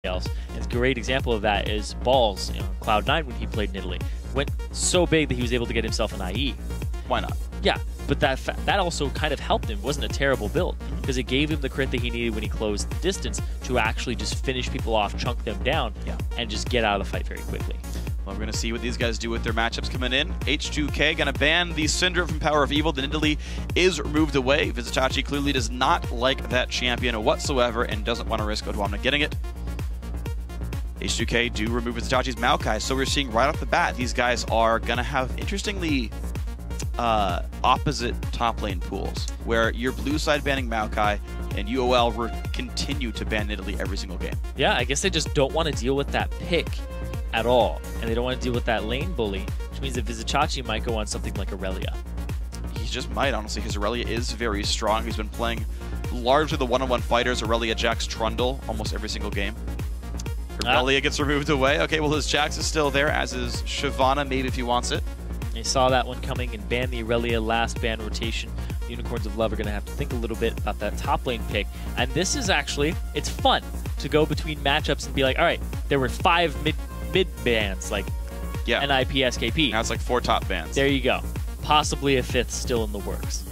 else. And a great example of that is Balls, Cloud9 when he played in Italy. Went so big that he was able to get himself an IE. Why not? Yeah, but that also kind of helped him. It wasn't a terrible build because it gave him the crit that he needed when he closed the distance to actually just finish people off, chunk them down, and just get out of the fight very quickly. Well, we're going to see what these guys do with their matchups coming in. H2k going to ban the Syndra from Power of Evil. The Nidalee is removed away. Vizitachi clearly does not like that champion whatsoever and doesn't want to risk Odwamna getting it. H2k do remove Vizitachi's Maokai, so we're seeing right off the bat these guys are going to have interestingly opposite top lane pools, where your blue side banning Maokai and UOL will continue to ban Nidalee every single game. Yeah, I guess they just don't want to deal with that pick at all, and they don't want to deal with that lane bully, which means that Vizitachi might go on something like Aurelia. He just might, honestly, because Aurelia is very strong. He's been playing largely the one-on-one fighters, Aurelia, Jax, Trundle, almost every single game. Aurelia gets removed away. Okay, well, his Jax is still there, as is Shyvana, maybe if he wants it. They saw that one coming and banned the Aurelia last ban rotation. Unicorns of Love are going to have to think a little bit about that top lane pick. And this is actually, it's fun to go between matchups and be like, all right, there were 5 mid bans, like NIP, SKP. Now it's like 4 top bans. There you go. Possibly a 5th still in the works.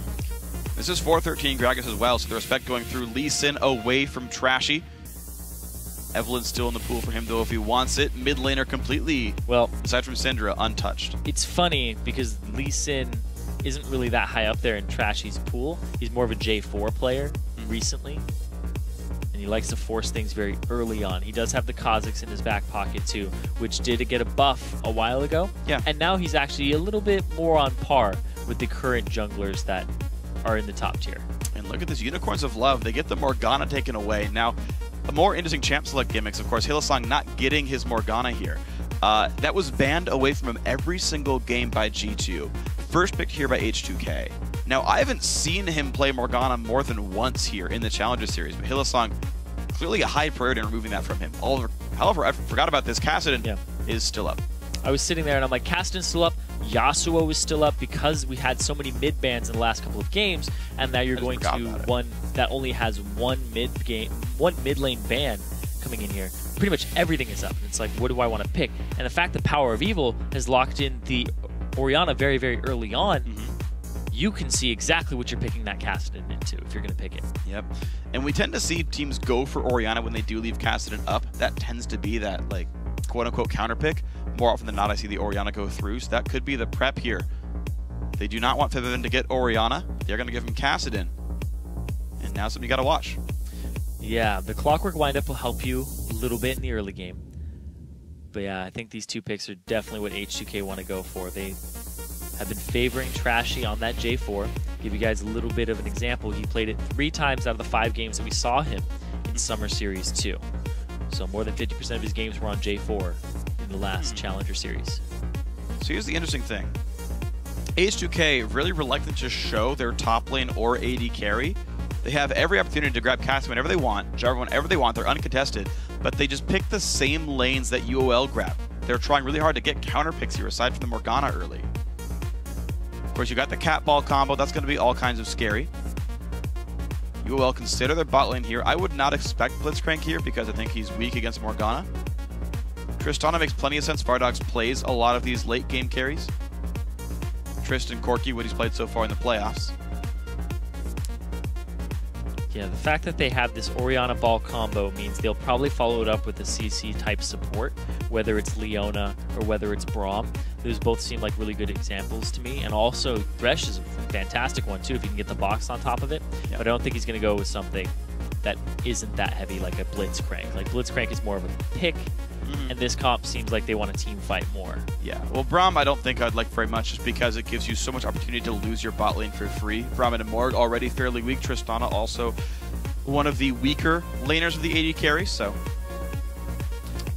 This is 413 Gragas as well, so the respect going through Lee Sin away from Trashy. Evelyn's still in the pool for him, though, if he wants it. Mid laner completely, well, aside from Syndra, untouched. It's funny because Lee Sin isn't really that high up there in Trashy's pool. He's more of a J4 player recently, and he likes to force things very early on. He does have the Kha'Zix in his back pocket, too, which did get a buff a while ago. Yeah. And now he's actually a little bit more on par with the current junglers that are in the top tier. And look at this, Unicorns of Love. They get the Morgana taken away. Now, a more interesting champ select gimmicks, of course, Hylissang not getting his Morgana here. That was banned away from him every single game by G2. First picked here by H2k. Now, I haven't seen him play Morgana more than once here in the Challenger Series, but Hylissang clearly a high priority in removing that from him. However, I forgot about this. Kassadin is still up. I was sitting there and I'm like, Kassadin's still up. Yasuo is still up because we had so many mid bans in the last couple of games, and now you're going to one that only has one mid lane ban coming in here. Pretty much everything is up. It's like, what do I want to pick? And the fact that Power of Evil has locked in the Orianna very, very early on, you can see exactly what you're picking that Kassadin into if you're going to pick it. Yep. And we tend to see teams go for Orianna when they do leave Kassadin up. That tends to be that, like, quote-unquote counter pick. More often than not, I see the Orianna go through, so that could be the prep here. They do not want Febiven to get Orianna. They're going to give him Kassadin. And now something you got to watch. Yeah, the Clockwork windup will help you a little bit in the early game. But yeah, I think these 2 picks are definitely what H2k want to go for. They have been favoring Trashy on that J4. Give you guys a little bit of an example. He played it 3 times out of the 5 games that we saw him in Summer Series 2. So more than 50% of his games were on J4 in the last Challenger Series. So here's the interesting thing. H2k really reluctant to show their top lane or AD carry. They have every opportunity to grab Cassie whenever they want, Jarvan whenever they want. They're uncontested, but they just pick the same lanes that UOL grab. They're trying really hard to get counter picks here, aside from the Morgana early. Of course, you got the cat ball combo. That's going to be all kinds of scary. UOL consider their bot lane here. I would not expect Blitzcrank here because I think he's weak against Morgana. Tristana makes plenty of sense. Vardox plays a lot of these late game carries. Tristan, Corki, what he's played so far in the playoffs. Yeah, the fact that they have this Orianna ball combo means they'll probably follow it up with a CC type support, whether it's Leona or whether it's Braum. Those both seem like really good examples to me. And also, Thresh is a fantastic one too if you can get the box on top of it. Yep. But I don't think he's going to go with something that isn't that heavy like a Blitzcrank. Like Blitzcrank is more of a pick, and this comp seems like they want a team fight more. Yeah, well, Braum I don't think I'd like very much just because it gives you so much opportunity to lose your bot lane for free. Braum and Morg already fairly weak. Tristana also one of the weaker laners of the AD carry, so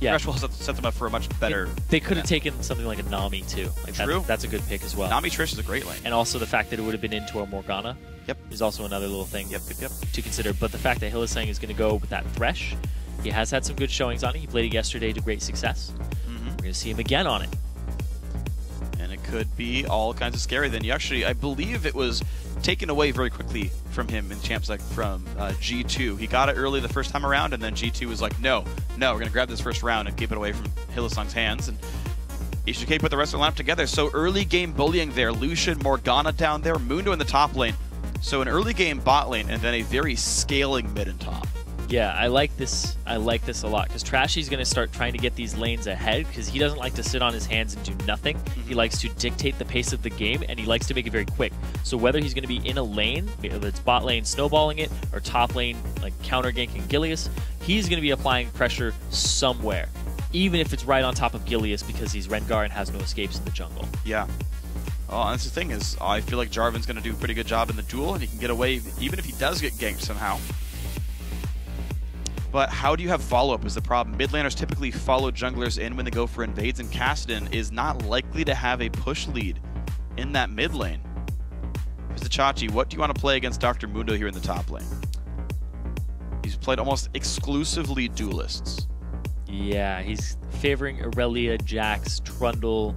yeah, Thresh will set them up for a much better. They could have taken something like a Nami too. Like True. That's a good pick as well. Nami Trish is a great lane. And also the fact that it would have been into a Morgana is also another little thing to consider. But the fact that Hylissang is going to go with that Thresh, he has had some good showings on it. He played it yesterday to great success. We're going to see him again on it. And it could be all kinds of scary. Then you actually, I believe it was taken away very quickly from him in champs like from G2. He got it early the first time around, and then G2 was like, no, we're going to grab this first round and keep it away from Hylissang's hands. And H2k put the rest of the lineup together. So early game bullying there. Lucian, Morgana down there, Mundo in the top lane. So an early game bot lane, and then a very scaling mid and top. Yeah, I like this. I like this a lot because Trashy's going to start trying to get these lanes ahead because he doesn't like to sit on his hands and do nothing. He likes to dictate the pace of the game, and he likes to make it very quick. So whether he's going to be in a lane, whether it's bot lane snowballing it, or top lane like counter ganking Gilius, he's going to be applying pressure somewhere, even if it's right on top of Gilius because he's Rengar and has no escapes in the jungle. Yeah. Oh, and that's the thing is, I feel like Jarvan's going to do a pretty good job in the duel, and he can get away even if he does get ganked somehow. But how do you have follow-up is the problem. Mid laners typically follow junglers in when they go for invades, and Kassadin is not likely to have a push lead in that mid lane. Chachi, what do you want to play against Dr. Mundo here in the top lane? He's played almost exclusively duelists. Yeah, he's favoring Aurelia, Jax, Trundle,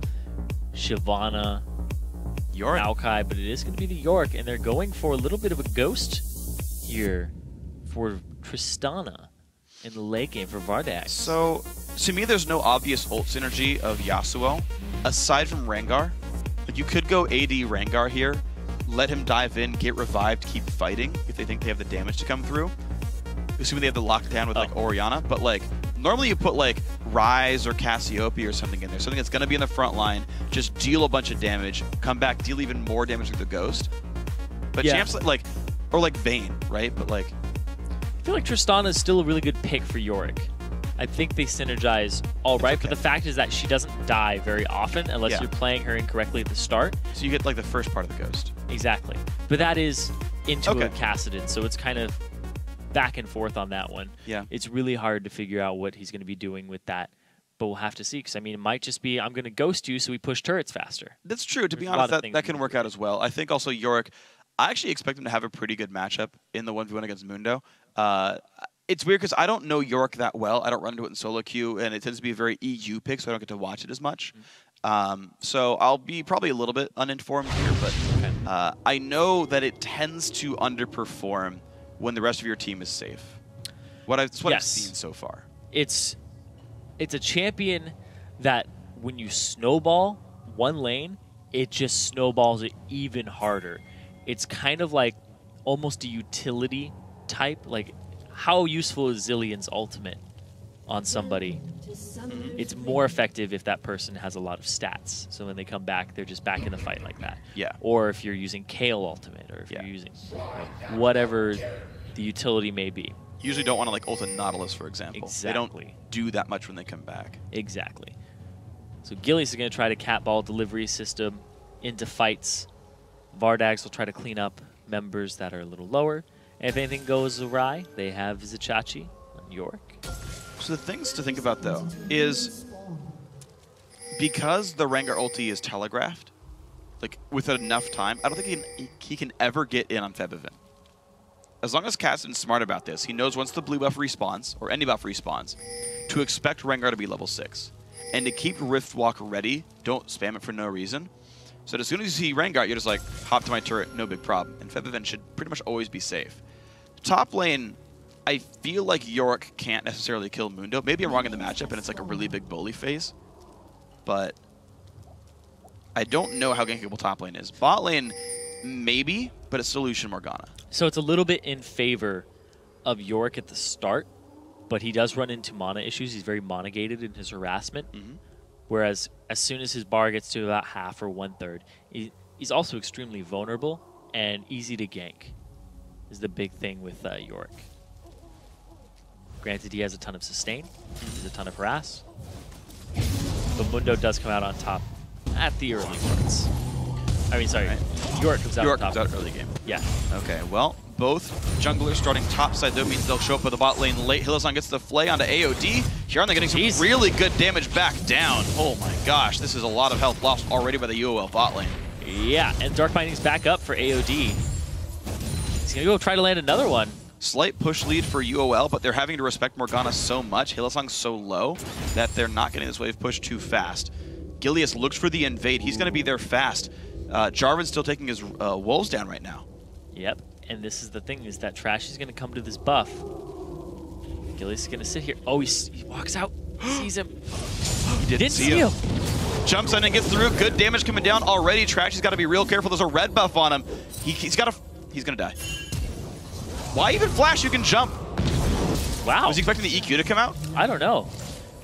Shyvana, Yorick. Maokai, but it is going to be the Yorick, and they're going for a little bit of a ghost here for Tristana in the late game for Vardag. So, to me, there's no obvious ult synergy of Yasuo, aside from Rengar. Like, you could go AD Rengar here, let him dive in, get revived, keep fighting, if they think they have the damage to come through. Assuming they have the lockdown with, like, Orianna. But, like, normally you put, like, Ryze or Cassiopeia or something in there. Something that's going to be in the front line, just deal a bunch of damage, come back, deal even more damage with the Ghost. But champs, like, or, like, Vayne, right? But, like... I feel like Tristana is still a really good pick for Yorick. I think they synergize all right, but the fact is that she doesn't die very often unless you're playing her incorrectly at the start. So you get like the first part of the Ghost. Exactly. But that is into a Kassadin, so it's kind of back and forth on that one. Yeah. It's really hard to figure out what he's going to be doing with that, but we'll have to see. Because, I mean, it might just be, I'm going to Ghost you so we push turrets faster. That's true. To be honest, that can work out as well. I think also Yorick, I actually expect him to have a pretty good matchup in the 1v1 against Mundo. It's weird because I don't know Yorick that well. I don't run into it in solo queue, and it tends to be a very EU pick, so I don't get to watch it as much. So I'll be probably a little bit uninformed here, but I know that it tends to underperform when the rest of your team is safe. That's what I've seen so far. It's a champion that when you snowball one lane, it just snowballs it even harder. It's kind of like almost a utility type. Like, how useful is Zillion's ultimate on somebody? It's more effective if that person has a lot of stats. So when they come back, they're just back in the fight like that. Yeah. Or if you're using Kale ultimate, or if you're using whatever the utility may be. You usually don't want to like ult a Nautilus, for example. Exactly. They don't do that much when they come back. Exactly. So Gilius is going to try to catball delivery system into fights. Vardags will try to clean up members that are a little lower. And if anything goes awry, they have Zichachi and Yorick. So the things to think about, though, is because the Rengar ulti is telegraphed, like with enough time, I don't think he can ever get in on Febiven. As long as Kassadin's smart about this, he knows once the blue buff respawns, or any buff respawns, to expect Rengar to be level 6. And to keep Riftwalk ready, don't spam it for no reason. So as soon as you see Rengar, you're just like, hop to my turret, no big problem. And Febiven should pretty much always be safe. Top lane, I feel like Yorick can't necessarily kill Mundo. Maybe I'm wrong in the matchup and it's like a really big bully phase. But I don't know how gankable top lane is. Bot lane, maybe, but it's still Lucian Morgana. So it's a little bit in favor of Yorick at the start, but he does run into mana issues. He's very mana-gated in his harassment. Whereas as soon as his bar gets to about half or 1/3, he's also extremely vulnerable and easy to gank is the big thing with Yorick. Granted, he has a ton of sustain, he has a ton of harass, but Mundo does come out on top at the early parts. I mean, sorry, Yorick comes out on top. Comes out early game. Yeah. Okay, well, both junglers starting top side, though, means they'll show up with the bot lane late. Hylissang gets the flay onto AOD. Here they're getting some really good damage back down. Oh my gosh, this is a lot of health lost already by the UOL bot lane. Yeah, and Dark Binding's back up for AOD. He's going to go try to land another one. Slight push lead for UOL, but they're having to respect Morgana so much. Hylissang's so low that they're not getting this wave push too fast. Gilius looks for the invade. He's going to be there fast. Jarvan's still taking his wolves down right now. Yep, and this is the thing, is that Trashy's going to come to this buff. Gilius is going to sit here. Oh, he walks out, sees him. He didn't see him. Jumps in and gets through. Good damage coming down already. Trashy's got to be real careful. There's a red buff on him. He's going to die. Why even flash? You can jump. Wow. Was he expecting the EQ to come out? I don't know.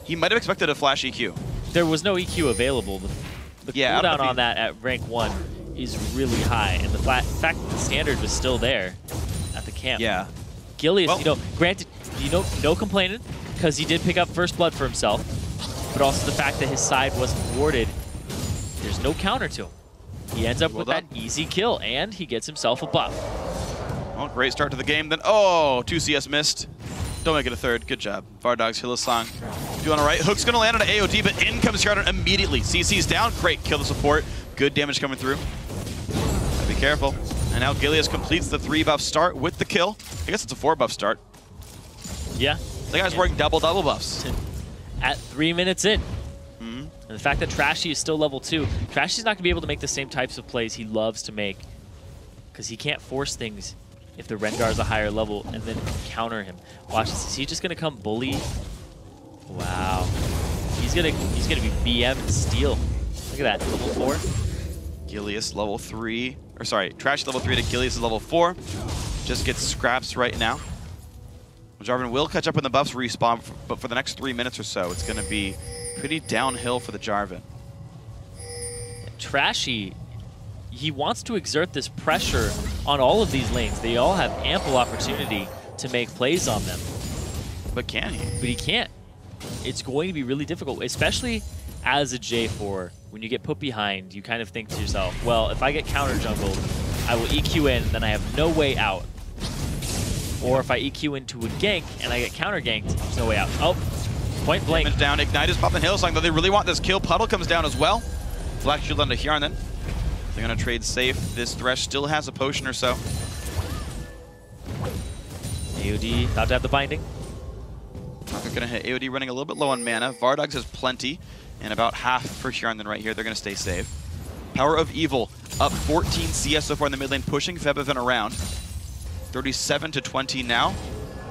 He might have expected a flash EQ. There was no EQ available. The cooldown on that at rank 1 is really high, and the fact that the standard was still there at the camp. Yeah. Gilius, well, granted, no complaining, because he did pick up first blood for himself, but also the fact that his side wasn't warded, there's no counter to him. He ends up with that easy kill, and he gets himself a buff. Well, great start to the game. Then, oh, 2 CS missed. Don't make it a third. Good job. Vardog's Hillsong doing all right. Hook's going to land on an AOD, but in comes Shardon immediately. CC's down. Great. Kill the support. Good damage coming through. Gotta be careful. And now Gilius completes the 3-buff start with the kill. I guess it's a 4-buff start. Yeah. The guy's working double buffs. At 3 minutes in. And the fact that Trashy is still level 2, Trashy's not going to be able to make the same types of plays he loves to make, because he can't force things if the Rengar's a higher level and then counter him. Watch this. Is he just gonna come bully? Wow. He's gonna be BM and steal. Look at that. Level 4. Gilius level 3. Or sorry, Trash level 3 to Gilius level 4. Just gets scraps right now. Jarvan will catch up when the buffs respawn, but for the next 3 minutes or so, it's gonna be pretty downhill for the Jarvan. Trashy, he wants to exert this pressure on all of these lanes. They all have ample opportunity to make plays on them. But can he? But he can't. It's going to be really difficult, especially as a J4. When you get put behind, you kind of think to yourself, well, if I get counter jungled, I will EQ in, then I have no way out. Or if I EQ into a gank and I get counter ganked, there's no way out. Oh, point blank. Damage down. Ignite is popping Hillsong, though they really want this kill. Puddle comes down as well. Black Shield onto Hjarn then. They're going to trade safe. This Thresh still has a potion or so. AOD about to have the binding. They're going to hit AOD running a little bit low on mana. Vardogs has plenty, and about half for Hjarn then right here. They're going to stay safe. Power of Evil up 14 CS so far in the mid lane, pushing Febiven around. 37 to 20 now.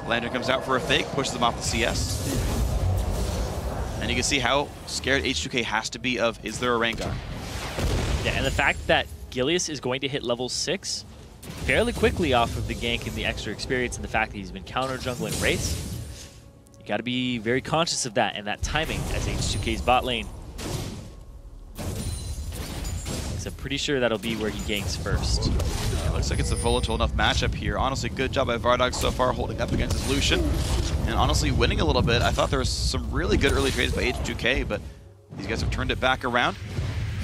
Lander comes out for a fake, pushes them off the CS. And you can see how scared H2k has to be of, is there a Rengar? Yeah, and the fact that Gilius is going to hit level 6 fairly quickly off of the gank and the extra experience, and the fact that he's been counter jungling Wraiths, you got to be very conscious of that and that timing as H2k's bot lane. So I'm pretty sure that'll be where he ganks first. Yeah, looks like it's a volatile enough matchup here. Honestly, good job by Vardog so far holding up against his Lucian, and honestly winning a little bit. I thought there was some really good early trades by H2k, but these guys have turned it back around.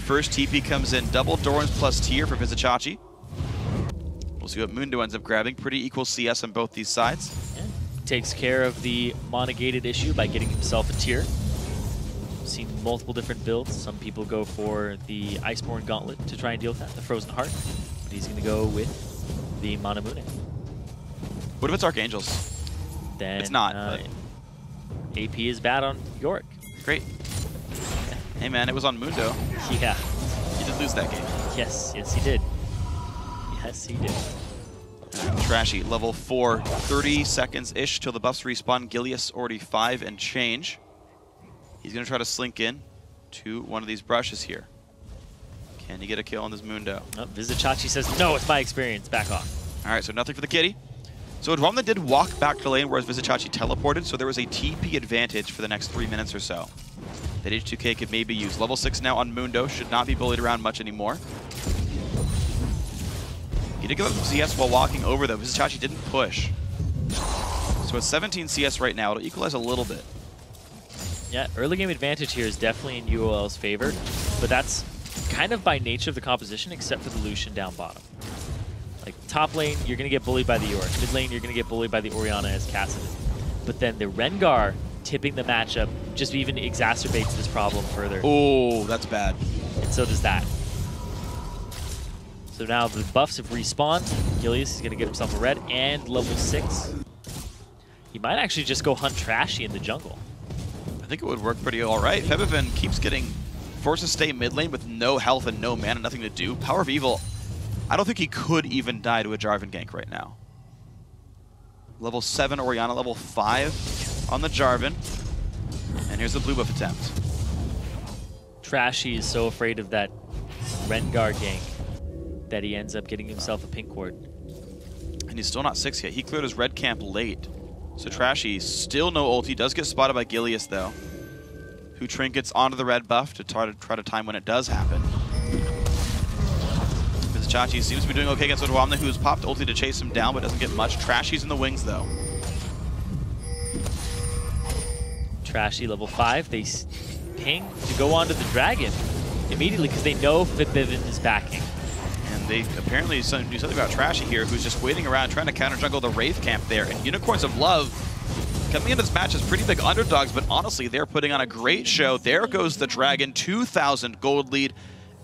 First TP comes in, double Dorans plus tier for Vizicachi. We'll see what Mundo ends up grabbing. Pretty equal CS on both these sides. Yeah. Takes care of the monogated issue by getting himself a tier. Seen multiple different builds. Some people go for the Iceborne Gauntlet to try and deal with that, the Frozen Heart. But he's going to go with the Manamune. What if it's Archangels? Then it's not. AP is bad on Yorick. Great. Hey man, it was on Mundo. Yeah. You did lose that game. Yes, yes he did. Yes, he did. Trashy, level 4, 30 seconds-ish till the buffs respawn. Gilius already 5 and change. He's going to try to slink in to one of these brushes here. Can he get a kill on this Mundo? Oh, Vizicachi says, no, it's my experience. Back off. All right, so nothing for the kitty. So Dwamna did walk back to lane, whereas Vizicachi teleported, so there was a TP advantage for the next 3 minutes or so that H2k could maybe use. Level 6 now on Mundo, should not be bullied around much anymore. He did give up some CS while walking over, though. Vizicachi didn't push. So it's 17 CS right now. It'll equalize a little bit. Yeah, early game advantage here is definitely in UOL's favor, but that's kind of by nature of the composition, except for the Lucian down bottom. Like, top lane, you're going to get bullied by the Yorick. Mid lane, you're going to get bullied by the Orianna as Cassidy. But then the Rengar tipping the matchup just even exacerbates this problem further. Oh, that's bad. And so does that. So now the buffs have respawned. Gilius is going to get himself a red and level 6. He might actually just go hunt Trashy in the jungle. I think it would work pretty all right. Febiven keeps getting forced to stay mid lane with no health and no mana, nothing to do. Power of Evil I don't think he could even die to a Jarvan gank right now. Level 7 Orianna, level 5 on the Jarvan. And here's the blue buff attempt. Trashy is so afraid of that Rengar gank that he ends up getting himself a pink ward. And he's still not 6 yet. He cleared his red camp late. So Trashy, still no ult. He does get spotted by Gilius, though, who trinkets onto the red buff to try to time when it does happen. Chachi seems to be doing okay against Odwamna, who's popped ulti to chase him down, but doesn't get much. Trashy's in the wings, though. Trashy, level 5. They ping to go onto the dragon immediately because they know Fitbivin is backing. And they apparently do something about Trashy here, who's just waiting around trying to counter jungle the Wraith camp there. And Unicorns of Love coming into this match as pretty big underdogs, but honestly, they're putting on a great show. There goes the dragon, 2,000 gold lead.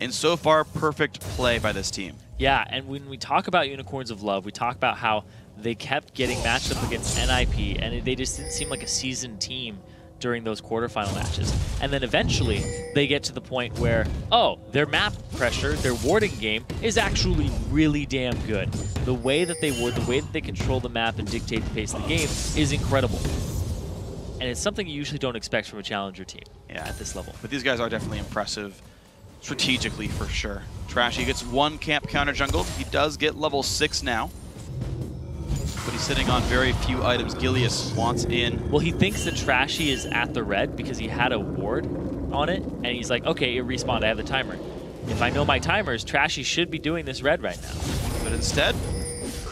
And so far, perfect play by this team. Yeah, and when we talk about Unicorns of Love, we talk about how they kept getting matched up against NIP, and they just didn't seem like a seasoned team during those quarterfinal matches. And then eventually, they get to the point where, oh, their map pressure, their warding game is actually really damn good. The way that they ward, the way that they control the map and dictate the pace of the game is incredible. And it's something you usually don't expect from a challenger team at this level. But these guys are definitely impressive. Strategically, for sure. Trashy gets one camp counter jungle. He does get level 6 now, but he's sitting on very few items. Gilius wants in. Well, he thinks that Trashy is at the red because he had a ward on it, and he's like, okay, it respawned, I have the timer. If I know my timers, Trashy should be doing this red right now. But instead,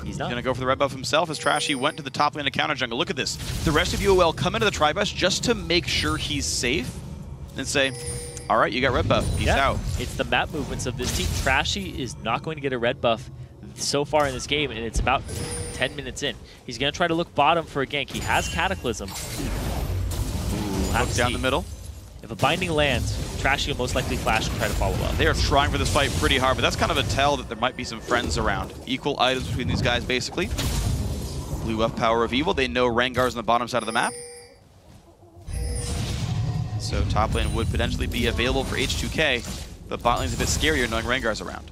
he's not. Gonna go for the red buff himself as Trashy went to the top lane of counter jungle. Look at this. The rest of UOL come into the tri-bus just to make sure he's safe and say, all right, you got red buff. Peace out. It's the map movements of this team. Trashy is not going to get a red buff so far in this game, and it's about 10 minutes in. He's going to try to look bottom for a gank. He has Cataclysm. Look down the middle. If a binding lands, Trashy will most likely flash and try to follow up. They are trying for this fight pretty hard, but that's kind of a tell that there might be some friends around. Equal items between these guys, basically. Blue buff Power of Evil. They know Rengar's on the bottom side of the map. So top lane would potentially be available for H2k, but bot lane's a bit scarier knowing Rengar's around.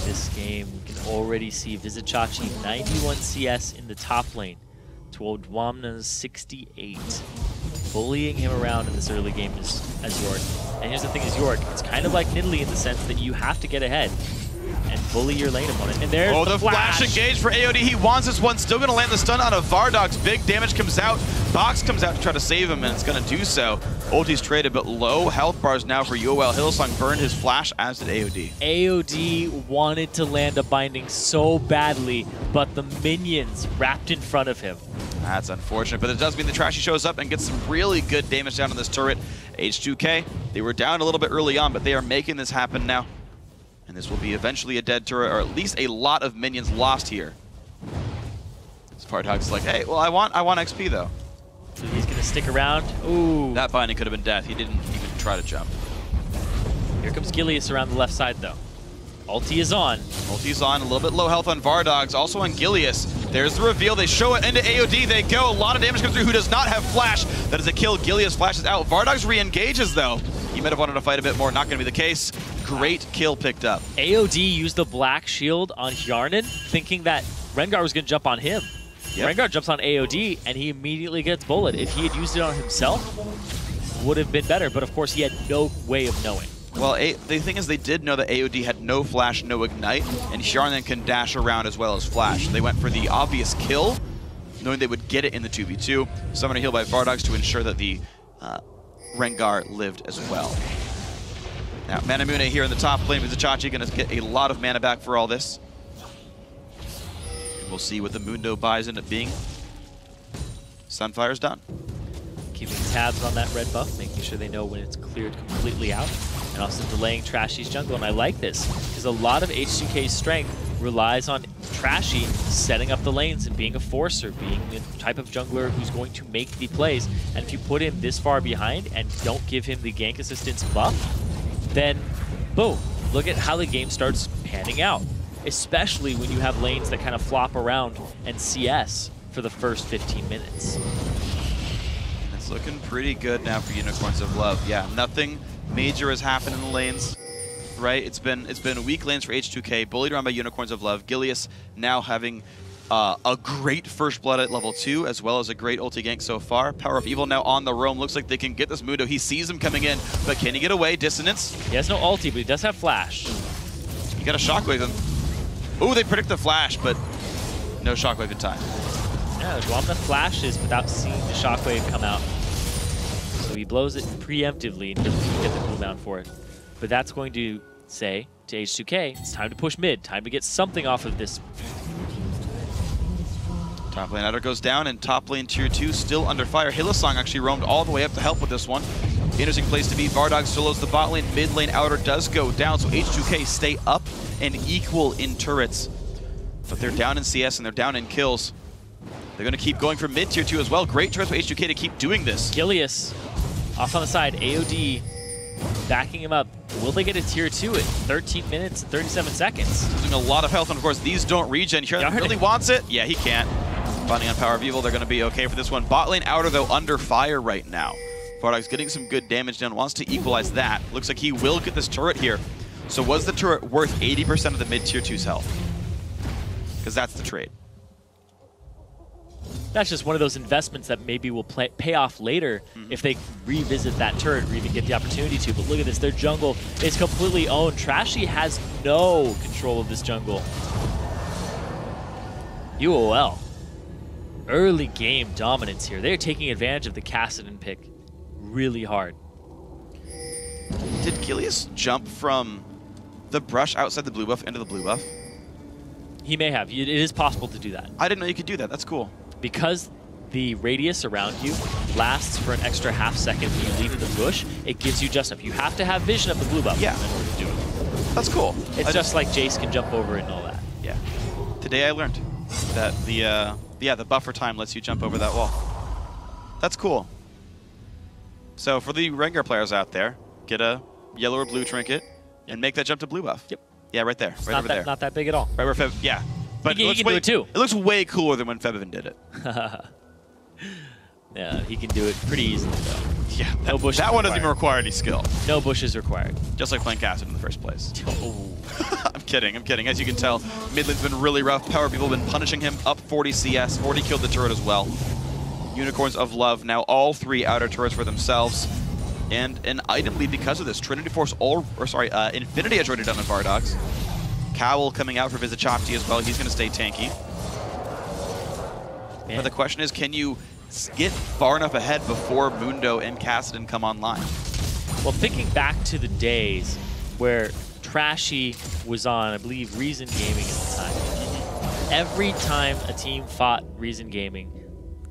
This game, you can already see Vizichachi 91 CS in the top lane to Odwamna's 68. Bullying him around in this early game as York. And here's the thing is York, it's kind of like Nidalee in the sense that you have to get ahead and bully your lane opponent. And there's the flash engage for AOD. He wants this one. Still going to land the stun on a Vardox. Big damage comes out. Box comes out to try to save him, and it's going to do so. Ulti's traded, but low health bars now for UOL. Hillsong burned his flash, as did AOD. AOD wanted to land a binding so badly, but the minions wrapped in front of him. That's unfortunate, but it does mean the Trashy shows up and gets some really good damage down on this turret. H2k, they were down a little bit early on, but they are making this happen now. And this will be eventually a dead turret, or at least a lot of minions lost here. Vardox is like, hey, well, I want XP though. So he's gonna stick around. Ooh. That binding could have been death. He didn't even try to jump. Here comes Gilius around the left side though. Ulti is on. Ulti is on. A little bit low health on Vardox. Also on Gilius. There's the reveal. They show it into AOD. They go. A lot of damage comes through. Who does not have flash? That is a kill. Gilius flashes out. Vardox re-engages though. He might have wanted to fight a bit more. Not going to be the case. Great kill picked up. AOD used the black shield on Hjarnan, thinking that Rengar was going to jump on him. Yep. Rengar jumps on AOD, and he immediately gets bullet. If he had used it on himself, would have been better. But of course, he had no way of knowing. Well, the thing is, they did know that AOD had no flash, no ignite, and Hjarnan can dash around as well as flash. They went for the obvious kill, knowing they would get it in the 2v2. Summoner heal by Vardox to ensure that the Rengar lived as well. Now, Manamune here in the top lane. Vizichachi going to get a lot of mana back for all this. And we'll see what the Mundo buys into being. Sunfire's done. Keeping tabs on that red buff, making sure they know when it's cleared completely out. And also delaying Trashy's jungle. And I like this, because a lot of H2k's strength relies on Trashy setting up the lanes and being a forcer, being the type of jungler who's going to make the plays. And if you put him this far behind and don't give him the gank assistance buff, then boom, look at how the game starts panning out. Especially when you have lanes that kind of flop around and CS for the first 15 minutes. It's looking pretty good now for Unicorns of Love. Yeah, nothing major has happened in the lanes. right? It's been weak lanes for H2k, bullied around by Unicorns of Love. Gilius now having a great first blood at level 2, as well as a great ulti gank so far. Power of Evil now on the roam. Looks like they can get this Mundo. He sees him coming in, but can he get away? Dissonance. He has no ulti, but he does have flash. You got to shockwave him. Oh, they predict the flash, but no shockwave in time. Yeah, Dwamna flashes without seeing the shockwave come out. So he blows it preemptively and doesn't get the cooldown for it. But that's going to say to H2k, it's time to push mid, time to get something off of this. Top lane Outer goes down, and top lane tier 2 still under fire. Hylissang actually roamed all the way up to help with this one. Interesting place to be. Vardog solos the bot lane. Mid lane Outer does go down, so H2k stay up and equal in turrets. But they're down in CS and they're down in kills. They're going to keep going for mid tier 2 as well. Great turrets for H2k to keep doing this. Gilius off on the side. AOD backing him up. Will they get a tier 2 at 13 minutes and 37 seconds? Losing a lot of health, and of course these don't regen. Here really wants it. Yeah, he can't. Finding on Power of Evil, they're going to be okay for this one. Bot lane Outer, though, under fire right now. Vardog's getting some good damage down, wants to equalize that. Looks like he will get this turret here. So was the turret worth 80% of the mid tier 2's health? Because that's the trade. That's just one of those investments that maybe will pay off later if they revisit that turret or even get the opportunity to. But look at this, their jungle is completely owned. Trashy has no control of this jungle. UOL. Early game dominance here. They're taking advantage of the Kassadin pick really hard. Did Gilius jump from the brush outside the blue buff into the blue buff? He may have. It is possible to do that. I didn't know you could do that. That's cool. Because the radius around you lasts for an extra half second when you leave the bush, it gives you just enough. You have to have vision of the blue buff in order to do it. That's cool. It's just like Jace can jump over it and all that. Yeah. Today I learned that the buffer time lets you jump over that wall. That's cool. So for the Rengar players out there, get a yellow or blue trinket and make that jump to blue buff. Yep. Yeah, right there. Right over there. Not that big at all. Right where Feb, yeah. But he can do it too. It looks way cooler than when Febiven did it. Yeah, he can do it pretty easily though. Yeah, no bushes that one doesn't even require any skill. No bushes required. Just like playing Kassadin in the first place. Oh. I'm kidding. As you can tell, mid lane's been really rough. Power people have been punishing him. Up 40 CS. Already killed the turret as well. Unicorns of Love now all 3 outer turrets for themselves. And an item lead because of this. Trinity Force, Infinity Edge already done on Vardogs. Cowl coming out for Vizichapti as well. He's going to stay tanky. Man. But the question is, can you get far enough ahead before Mundo and Kassadin come online? Well, thinking back to the days where Trashy was on, I believe, Reason Gaming at the time. Every time a team fought Reason Gaming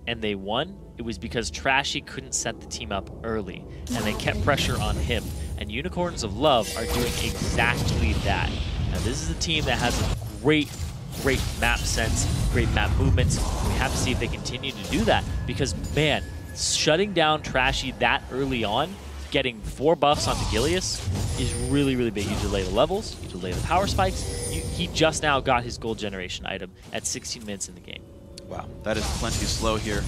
and they won, it was because Trashy couldn't set the team up early, and they kept pressure on him. And Unicorns of Love are doing exactly that. Now, this is a team that has a great map sense, great map movements. We have to see if they continue to do that, because, man, shutting down Trashy that early on, getting 4 buffs onto Gilius is really, really big. You delay the levels, you delay the power spikes. He just now got his gold generation item at 16 minutes in the game. Wow, that is plenty slow here.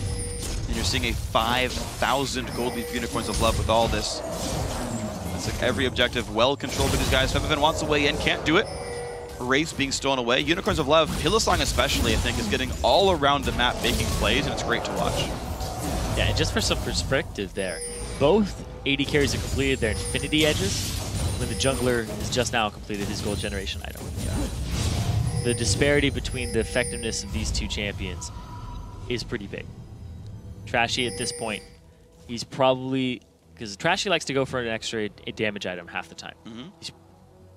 And you're seeing a 5,000 gold leaf Unicorns of Love with all this. It's like every objective well controlled by these guys. Febiven wants a way in, can't do it. Wraiths being stolen away. Unicorns of Love, Hylissang especially, I think, is getting all around the map making plays, and it's great to watch. Yeah, and just for some perspective there, both AD carries have completed their Infinity Edges when the jungler has just now completed his gold generation item. Yeah. The disparity between the effectiveness of these two champions is pretty big. Trashy at this point, he's probably, because Trashy likes to go for an extra damage item half the time. He's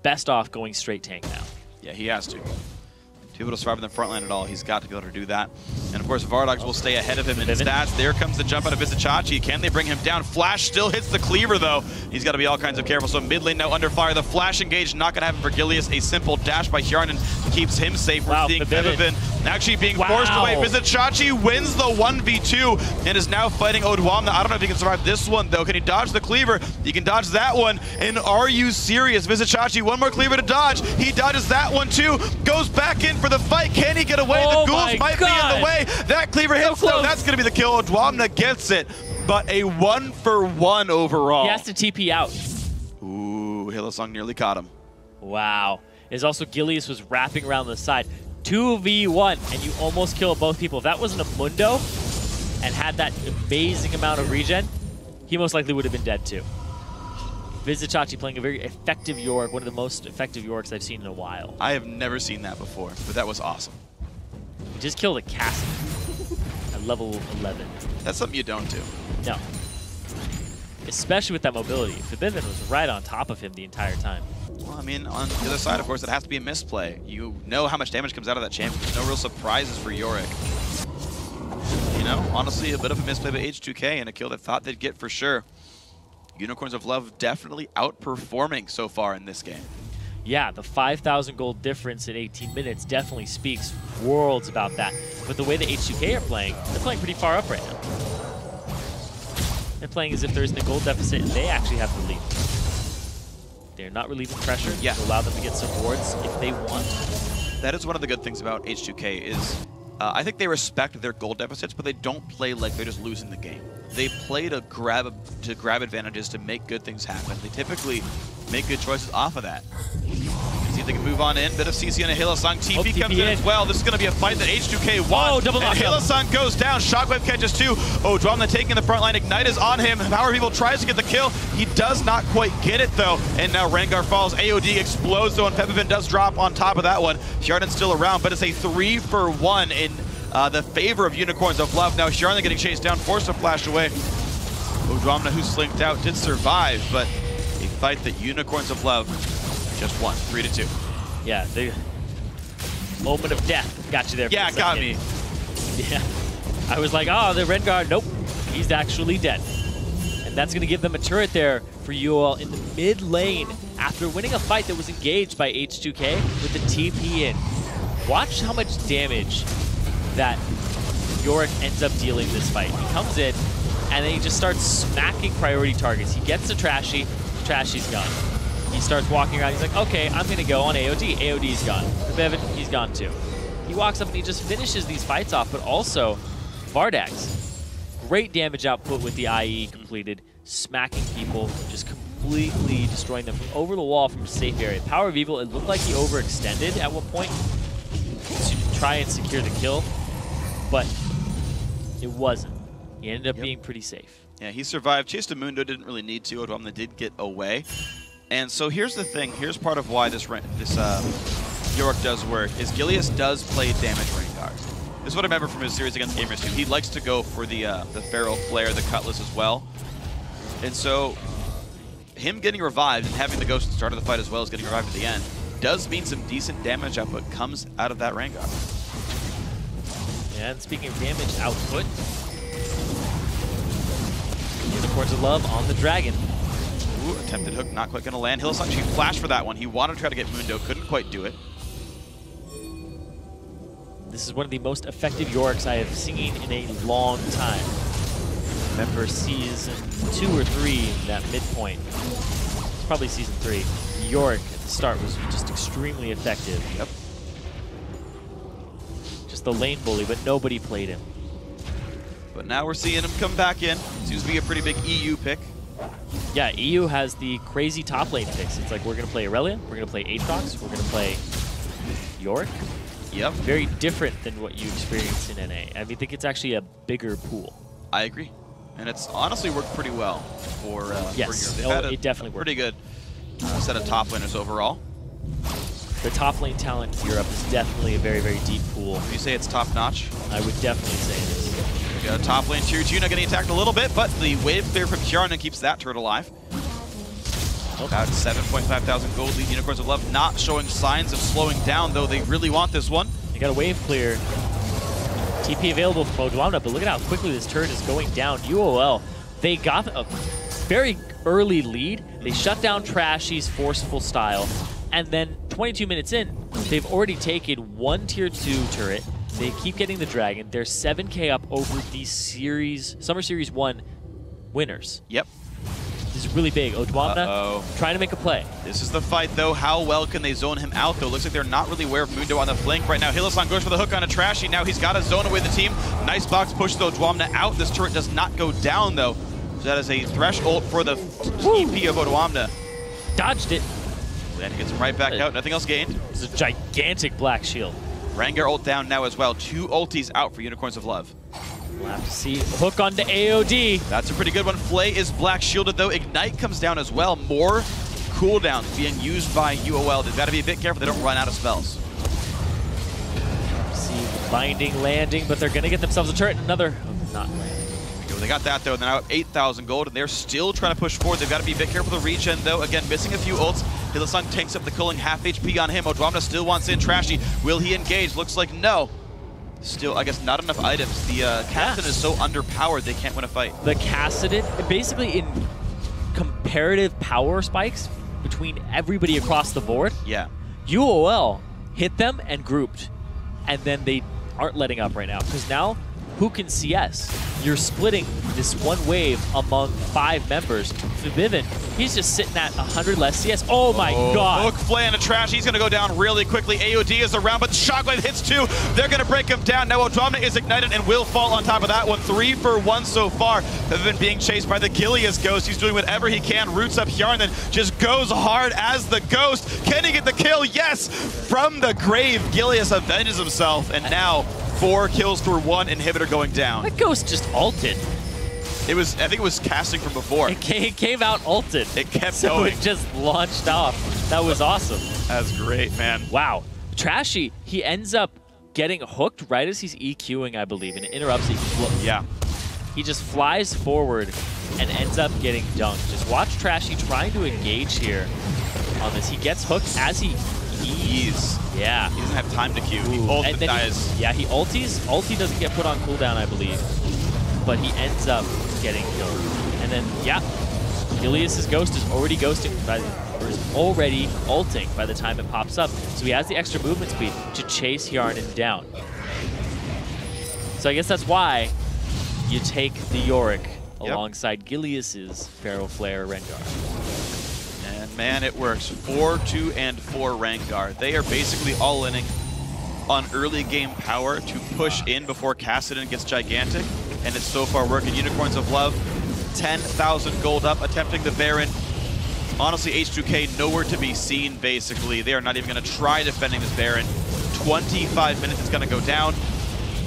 best off going straight tank now. Yeah, he has to. To be able to survive in the front line at all, he's got to be able to do that. And of course, Vardogs will stay ahead of him in stats. There comes the jump out of Vizichapti. Can they bring him down? Flash still hits the cleaver, though. He's got to be all kinds of careful. So mid lane now under fire. The flash engage not going to happen for Gilius. A simple dash by Hjarnan keeps him safe. We're seeing Febiven actually being forced away. Vizichapti wins the 1v2 and is now fighting Dwamna. I don't know if he can survive this one, though. Can he dodge the cleaver? He can dodge that one. And are you serious? Vizichapti, one more cleaver to dodge. He dodges that one, too. Goes back in for the fight. Can he get away? The ghouls might be in the way. That cleaver hits, though. That's going to be the kill. Dwamna gets it, but a 1-for-1 overall. He has to TP out. Ooh, Hylissang nearly caught him. Wow. There's also Gilius was wrapping around the side. 2v1, and you almost kill both people. If that wasn't a Mundo and had that amazing amount of regen, he most likely would have been dead too. Vizichachi playing a very effective Yorick, one of the most effective Yoriks I've seen in a while. I have never seen that before, but that was awesome. He just killed a Cassidy at level 11. That's something you don't do. No. Especially with that mobility. Forbidden was right on top of him the entire time. Well, I mean, on the other side, of course, it has to be a misplay. You know how much damage comes out of that champion. There's no real surprises for Yorick. You know, honestly, a bit of a misplay by H2k and a kill they thought they'd get for sure. Unicorns of Love definitely outperforming so far in this game. Yeah, the 5,000 gold difference in 18 minutes definitely speaks worlds about that. But the way the H2k are playing, they're playing pretty far up right now. They're playing as if there isn't a gold deficit, and they actually have the lead. They're not relieving pressure to allow them to get some wards if they want. That is one of the good things about H2k is I think they respect their gold deficits, but they don't play like they're just losing the game. They play to grab advantages, to make good things happen. They typically make good choices off of that. See if they can move on in. Bit of CC and a Halo-san. TP comes in as well. This is going to be a fight that H2k won. Oh, double knockdown. Halo-san goes down. Shockwave catches two. Oh, Dwamna taking the front line. Ignite is on him. Power People tries to get the kill. He does not quite get it, though. And now Rengar falls. AOD explodes, though, and Peppervin does drop on top of that one. Hjarden's still around, but it's a 3-for-1 in the favor of Unicorns of Love. Now Hjarden getting chased down, forced to flash away. Oh, Dwamna, who slinked out, did survive, but a fight that Unicorns of Love just won, 3-2. Yeah, the moment of death got you there. Yeah, it got me. Yeah, I was like, oh, the Rengar, nope, he's actually dead. And that's going to give them a turret there for you all in the mid lane after winning a fight that was engaged by H2k with the TP in. Watch how much damage that Yorick ends up dealing this fight. He comes in, and then he just starts smacking priority targets. He gets to Trashy, Trashy's gone. He starts walking around, he's like, okay, I'm gonna go on AOD. AOD's gone. Bevan, he's gone too. He walks up and he just finishes these fights off, but also Vardags. Great damage output with the IE completed, smacking people, just completely destroying them from over the wall from a safe area. Power of Evil, it looked like he overextended at one point to try and secure the kill, but it wasn't. He ended up being pretty safe. Yeah, he survived. Chased a Mundo, didn't really need to. Dwamna did get away. And so here's the thing. Here's part of why this Yorick does work, is Gilius does play damage Rengar. This is what I remember from his series against Gamers 2. He likes to go for the Feral Flare, the Cutlass as well. And so him getting revived and having the Ghost at the start of the fight as well as getting revived at the end does mean some decent damage output comes out of that Rengar. And speaking of damage output, Unicorns of Love on the Dragon. Ooh, attempted hook, not quite going to land. Hillsong, she flashed for that one. He wanted to try to get Mundo, couldn't quite do it. This is one of the most effective Yoriks I have seen in a long time. Remember season 2 or 3, that midpoint. It's probably season 3. Yorick at the start was just extremely effective. Yep. Just the lane bully, but nobody played him. But now we're seeing him come back in. Seems to be a pretty big EU pick. Yeah, EU has the crazy top lane picks. It's like, we're going to play Aurelia, we're going to play Aatrox, we're going to play Yorick. Yep. Very different than what you experience in NA. I think it's actually a bigger pool. I agree. And it's honestly worked pretty well for yes, Europe. it definitely worked. Pretty good set of top laners overall. The top lane talent in Europe is definitely a very, very deep pool. Would you say it's top notch? I would definitely say it is. We got a top lane tier 2 now getting attacked a little bit, but the wave clear from Hjarden keeps that turret alive. About 7.5 thousand gold lead. Unicorns of Love not showing signs of slowing down, though they really want this one. They got a wave clear. TP available from Dwamna, but look at how quickly this turret is going down. UOL, they got a very early lead. They shut down Trashy's forceful style, and then 22 minutes in, they've already taken one tier 2 turret. They keep getting the Dragon. They're 7K up over the Summer Series 1 winners. Yep. This is really big. Dwamna trying to make a play. This is the fight, though. How well can they zone him out, though? Looks like they're not really aware of Mundo on the flank right now. Hillsong goes for the hook on a Trashy. Now he's got to zone away the team. Nice box push, though. Dwamna out. This turret does not go down, though. So that is a Thresh ult for the EP of Dwamna. Dodged it. And he gets him right back out. Nothing else gained. It's a gigantic black shield. Rengar ult down now as well. 2 ultis out for Unicorns of Love. We'll have to see. Hook onto AOD. That's a pretty good one. Flay is black shielded though. Ignite comes down as well. More cooldowns being used by UOL. They've got to be a bit careful they don't run out of spells. See the binding landing, but they're going to get themselves a turret. Another, not landing. They got that though, and they're now up 8,000 gold, and they're still trying to push forward. They've got to be a bit careful with the regen though. Again, missing a few ults. Hylissang tanks up the cooling, half HP on him. Odwamna still wants in. Trashy, will he engage? Looks like no. Still, I guess, not enough items. The Kassadin is so underpowered they can't win a fight. The Kassadin, basically in comparative power spikes between everybody across the board, yeah, UOL hit them and grouped, and then they aren't letting up right now, because now who can CS? You're splitting this one wave among 5 members. Vivin, he's just sitting at 100 less CS. Oh my god. Hook, Flay, and a Trash. He's going to go down really quickly. AOD is around, but Shockwave hits 2. They're going to break him down. Now Odwamna is ignited and will fall on top of that one. 3 for 1 so far. Vivin being chased by the Gilius Ghost. He's doing whatever he can. Roots up Hjarn, then just goes hard as the Ghost. Can he get the kill? Yes! From the grave, Gilius avenges himself, and now 4 kills for 1 inhibitor going down. That Ghost just ulted. It was, I think it was casting from before. It came out ulted. It kept so going. It just launched off. That was awesome. That's great, man. Wow. Trashy, he ends up getting hooked right as he's EQing, I believe, and it interrupts. Yeah. He just flies forward and ends up getting dunked. Just watch Trashy trying to engage here on this. He gets hooked as he Ease. Yeah. He doesn't have time to queue. He ults and dies. He ultis. Ulti doesn't get put on cooldown, I believe. But he ends up getting killed. And then, yeah, Gilius' Ghost is already ghosting, or is already ulting by the time it pops up. So he has the extra movement speed to chase Hjarnan down. So I guess that's why you take the Yorick alongside Gilius' Pharaoh Flare Rengar. Man, it works. 4-2 and 4 Rengar. They are basically all-inning on early game power to push in before Kassadin gets gigantic, and it's so far working. Unicorns of Love, 10,000 gold up, attempting the Baron. Honestly, H2k nowhere to be seen, basically. They are not even going to try defending this Baron. 25 minutes, it's going to go down.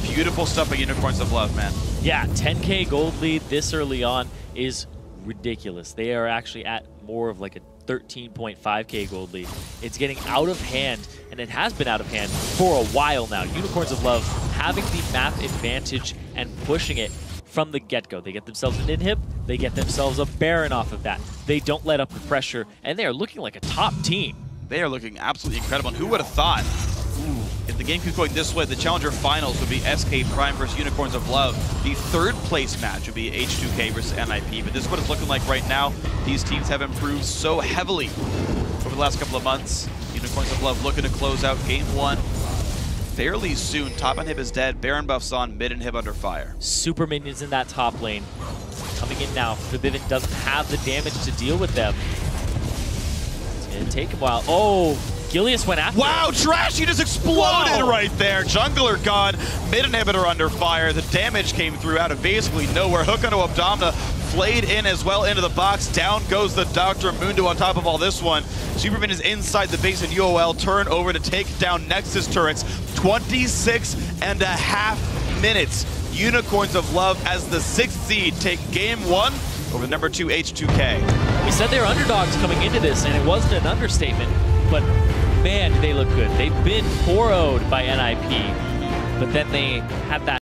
Beautiful stuff by Unicorns of Love, man. Yeah, 10k gold lead this early on is ridiculous. They are actually at more of like a 13.5k gold lead. It's getting out of hand, and it has been out of hand for a while now. Unicorns of Love having the map advantage and pushing it from the get-go. They get themselves an inhib, they get themselves a Baron off of that. They don't let up the pressure, and they are looking like a top team. They are looking absolutely incredible, and who would have thought? If the game keeps going this way, the Challenger Finals would be SK Prime versus Unicorns of Love. The 3rd place match would be H2k versus NIP, but this is what it's looking like right now. These teams have improved so heavily over the last couple of months. Unicorns of Love looking to close out Game 1 fairly soon. Top inhib is dead, Baron buffs on, mid inhib under fire. Super minions in that top lane. Coming in now, Forbidden doesn't have the damage to deal with them. It's gonna take a while. Oh! Gilius went after Wow, Trash, you just exploded right there. Jungler gone, mid inhibitor under fire. The damage came through out of basically nowhere. Hook onto Odwamna, flayed in as well into the box. Down goes the Dr. Mundo on top of all this one. Superman is inside the base and UOL turn over to take down Nexus turrets. 26.5 minutes. Unicorns of Love as the 6th seed take Game 1 over number 2 H2k. We said they were underdogs coming into this, and it wasn't an understatement, but man, do they look good. They've been 4-0'd by NIP, but then they had that